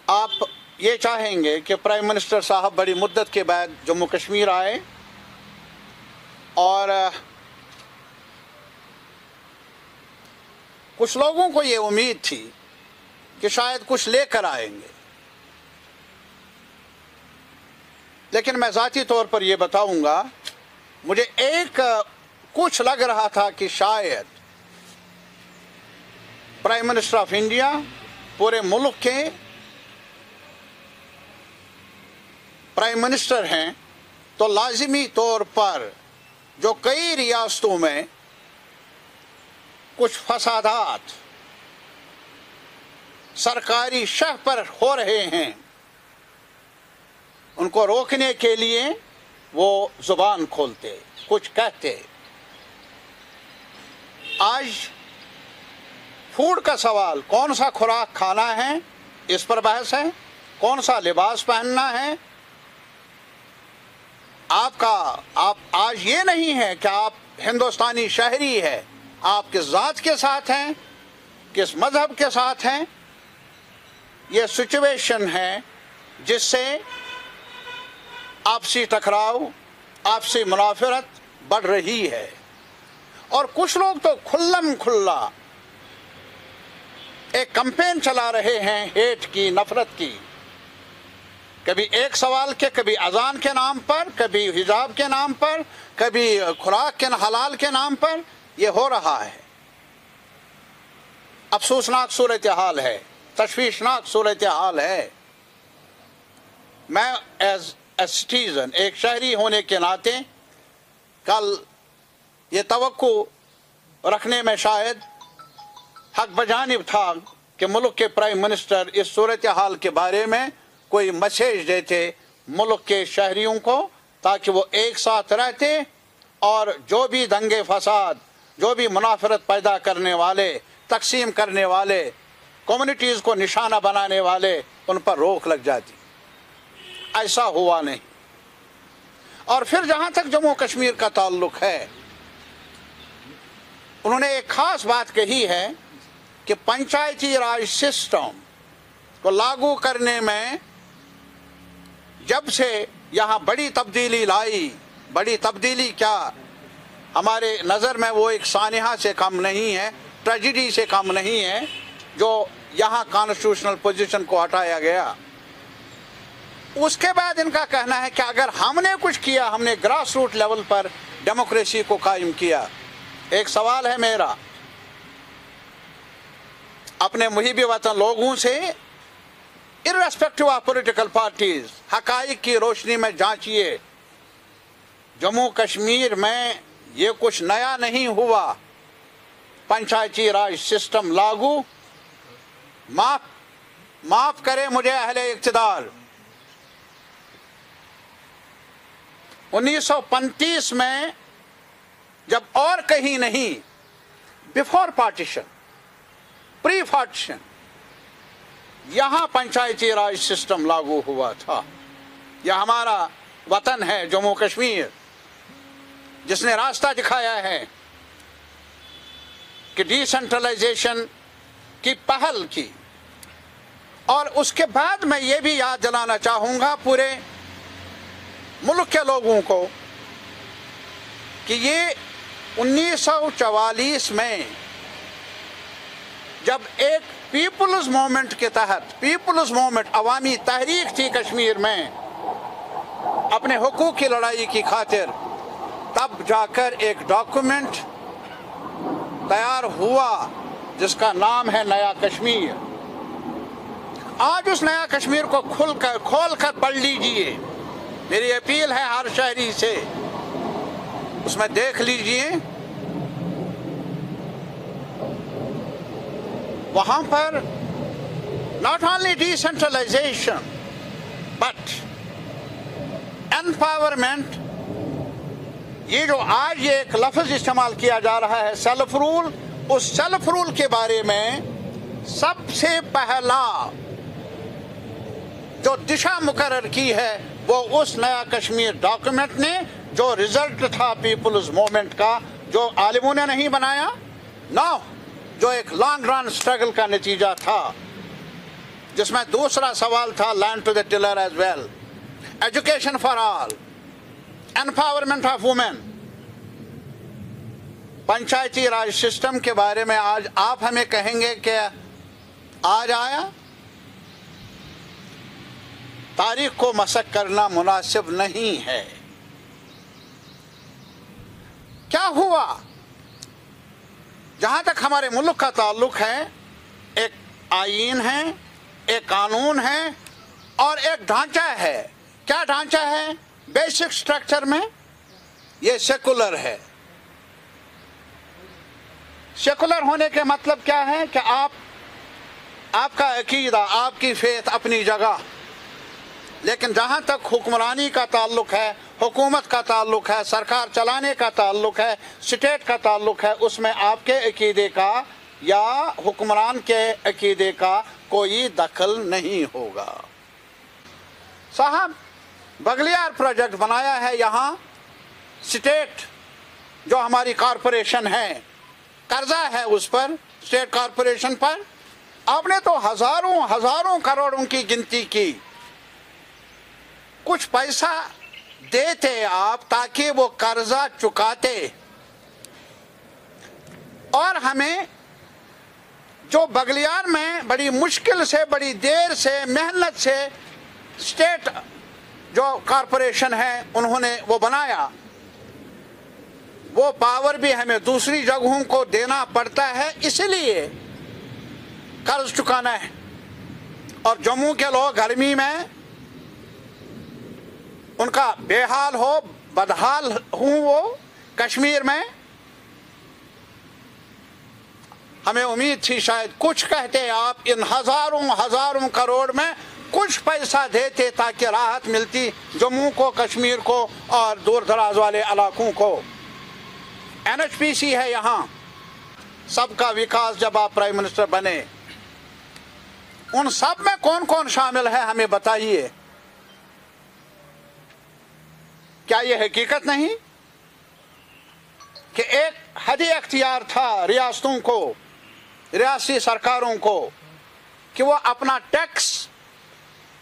آپ یہ چاہیں گے کہ پرائم منسٹر صاحب بڑی مدت کے بعد جموں کشمیر آئے اور کچھ لوگوں کو یہ امید تھی کہ شاید کچھ لے کر آئیں گے، لیکن میں ذاتی طور پر یہ بتاؤں گا، مجھے کچھ لگ رہا تھا کہ شاید پرائم منسٹر آف انڈیا پورے ملک کے پرائم منسٹر ہیں تو لازمی طور پر جو کئی ریاستوں میں کچھ فسادات سرکاری شہ پر ہو رہے ہیں ان کو روکنے کے لیے وہ زبان کھولتے، کچھ کہتے۔ آج فوڈ کا سوال، کون سا خوراک کھانا ہے اس پر بحث ہے، کون سا لباس پہننا ہے۔ آپ آج یہ نہیں ہے کہ آپ ہندوستانی شہری ہے، آپ کس ذات کے ساتھ ہیں، کس مذہب کے ساتھ ہیں۔ یہ سچویشن ہے جس سے آپسی ٹکراؤ، آپسی منافرت بڑھ رہی ہے، اور کچھ لوگ تو کھلم کھلا ایک کمپین چلا رہے ہیں ہیٹ کی، نفرت کی، کبھی ایک سوال کے، کبھی اذان کے نام پر، کبھی حجاب کے نام پر، کبھی خوراک کے حلال کے نام پر۔ یہ ہو رہا ہے، افسوسناک صورتحال ہے، تشویشناک صورتحال ہے۔ میں ایز اے سٹیزن، ایک شہری ہونے کے ناطے کل یہ توقع رکھنے میں شاید حق بجانب تھا کہ ملک کے پرائم منسٹر اس صورتحال کے بارے میں کوئی میسیج دیتے ملک کے شہریوں کو، تاکہ وہ ایک ساتھ رہتے اور جو بھی دنگے فساد، جو بھی منافرت پیدا کرنے والے، تقسیم کرنے والے، کمیونٹیز کو نشانہ بنانے والے، ان پر روک لگ جاتی۔ ایسا ہوا نہیں۔ اور پھر جہاں تک جموں کشمیر کا تعلق ہے، انہوں نے ایک خاص بات کہی ہے کہ پنچایتی راج سسٹم کو لاگو کرنے میں جب سے یہاں بڑی تبدیلی لائی، بڑی تبدیلی کیا، ہمارے نظر میں وہ ایک سانحہ سے کم نہیں ہے، ٹریجڈی سے کم نہیں ہے جو یہاں کانسٹیٹیوشنل پوزیشن کو ہٹایا گیا۔ اس کے بعد ان کا کہنا ہے کہ اگر ہم نے کچھ کیا، ہم نے گراس روٹ لیول پر ڈیموکریسی کو قائم کیا۔ ایک سوال ہے میرا اپنے محب وطن لوگوں سے، irrespective of political parties، حقائق کی روشنی میں جانچیے، جموں کشمیر میں یہ کچھ نیا نہیں ہوا۔ پنچایتی راج سسٹم لاگو، معاف کرے مجھے اہل اقتدار، 1935 میں جب اور کہیں نہیں، بیفور پارٹیشن، پری پارٹیشن، یہاں پنچایتی راج سسٹم لاگو ہوا تھا۔ یہ ہمارا وطن ہے جموں کشمیر، جس نے راستہ دکھایا ہے کہ ڈی سینٹرلائزیشن کی پہل کی۔ اور اس کے بعد میں یہ بھی یاد دلانا چاہوں گا پورے ملک کے لوگوں کو کہ یہ 1944 میں جب ایک پیپلز موومنٹ کے تحت، پیپلز موومنٹ عوامی تحریک تھی کشمیر میں اپنے حقوق کی لڑائی کی خاطر، تب جا کر ایک ڈاکومنٹ تیار ہوا جس کا نام ہے نیا کشمیر۔ آج اس نیا کشمیر کو کھول کر پڑھ لیجئے، میری اپیل ہے ہر شہری سے، اس میں دیکھ لیجئے، وہاں پر not only decentralization but empowerment، یہ جو آج یہ ایک لفظ استعمال کیا جا رہا ہے سیلف رول، اس سیلف رول کے بارے میں سب سے پہلا جو دشا مقرر کی ہے وہ اس نیا کشمیر ڈاکومنٹ نے، جو رزلٹ تھا پیپلز موومنٹ کا، جو عالموں نے نہیں بنایا، نو، جو ایک لانگ رن سٹرگل کا نتیجہ تھا۔ جس میں دوسرا سوال تھا land to the tiller as well, education for all, empowerment of women, panchayati raj system کے بارے میں آج آپ ہمیں کہیں گے کہ آج آیا؟ تاریخ کو مسخ کرنا مناسب نہیں ہے۔ کیا ہوا؟ جہاں تک ہمارے ملک کا تعلق ہے، ایک آئین ہے، ایک قانون ہے اور ایک ڈھانچہ ہے۔ کیا ڈھانچہ ہے؟ بیسک سٹرکچر میں یہ سیکولر ہے۔ سیکولر ہونے کے مطلب کیا ہے کہ آپ کا عقیدہ، آپ کی فیتھ اپنی جگہ، لیکن جہاں تک حکمرانی کا تعلق ہے، حکومت کا تعلق ہے، سرکار چلانے کا تعلق ہے، اسٹیٹ کا تعلق ہے، اس میں آپ کے عقیدے کا یا حکمران کے عقیدے کا کوئی دخل نہیں ہوگا۔ صاحب، بغلیار پروجیکٹ بنایا ہے یہاں، اسٹیٹ جو ہماری کارپوریشن ہے، قرضہ ہے اس پر، اسٹیٹ کارپوریشن پر۔ آپ نے تو ہزاروں کروڑوں کی گنتی کی۔ کچھ پیسہ دیتے آپ تاکہ وہ قرضہ چکاتے، اور ہمیں جو بغلیار میں بڑی مشکل سے، بڑی دیر سے، محنت سے اسٹیٹ جو کارپوریشن ہے انہوں نے وہ بنایا، وہ پاور بھی ہمیں دوسری جگہوں کو دینا پڑتا ہے، اس لیے قرض چکانا ہے۔ اور جموں کے لوگ گرمی میں ان کا بے حال ہو، بدحال ہوں، وہ کشمیر میں ہمیں امید تھی شاید کچھ کہتے آپ، ان ہزاروں کروڑ میں کچھ پیسہ دیتے تاکہ راحت ملتی جموں کو، کشمیر کو اور دور دراز والے علاقوں کو۔ NHPC ہے یہاں، سب کا وکاس، جب آپ پرائم منسٹر بنے ان سب میں کون کون شامل ہے ہمیں بتائیے۔ کیا یہ حقیقت نہیں کہ ایک حدی اختیار تھا ریاستوں کو، ریاستی سرکاروں کو، کہ وہ اپنا ٹیکس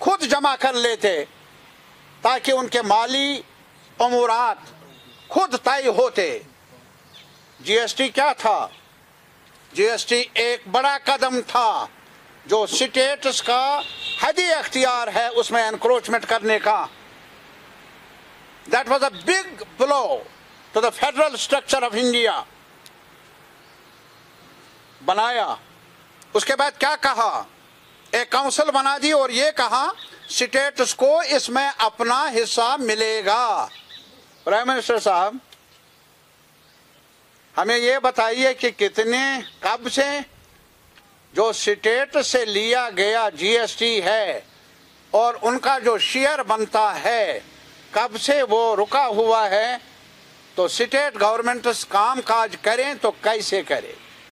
خود جمع کر لیتے تاکہ ان کے مالی امورات خود طے ہوتے؟ GST کیا تھا؟ GST ایک بڑا قدم تھا جو اسٹیٹس کا حدی اختیار ہے اس میں انکروچمنٹ کرنے کا۔ That was a big blow to the federal structure of India. بنایا، اس کے بعد کیا کہا؟ ایک کونسل بنا دی اور یہ کہا اسٹیٹس کو اس میں اپنا حصہ ملے گا۔ پرائم منسٹر صاحب، ہمیں یہ بتائیے کہ کب سے جو اسٹیٹ سے لیا گیا GST ہے اور ان کا جو شیئر بنتا ہے، کب سے وہ رکا ہوا ہے؟ تو اسٹیٹ گورنمنٹس کام کاج کریں تو کیسے کرے؟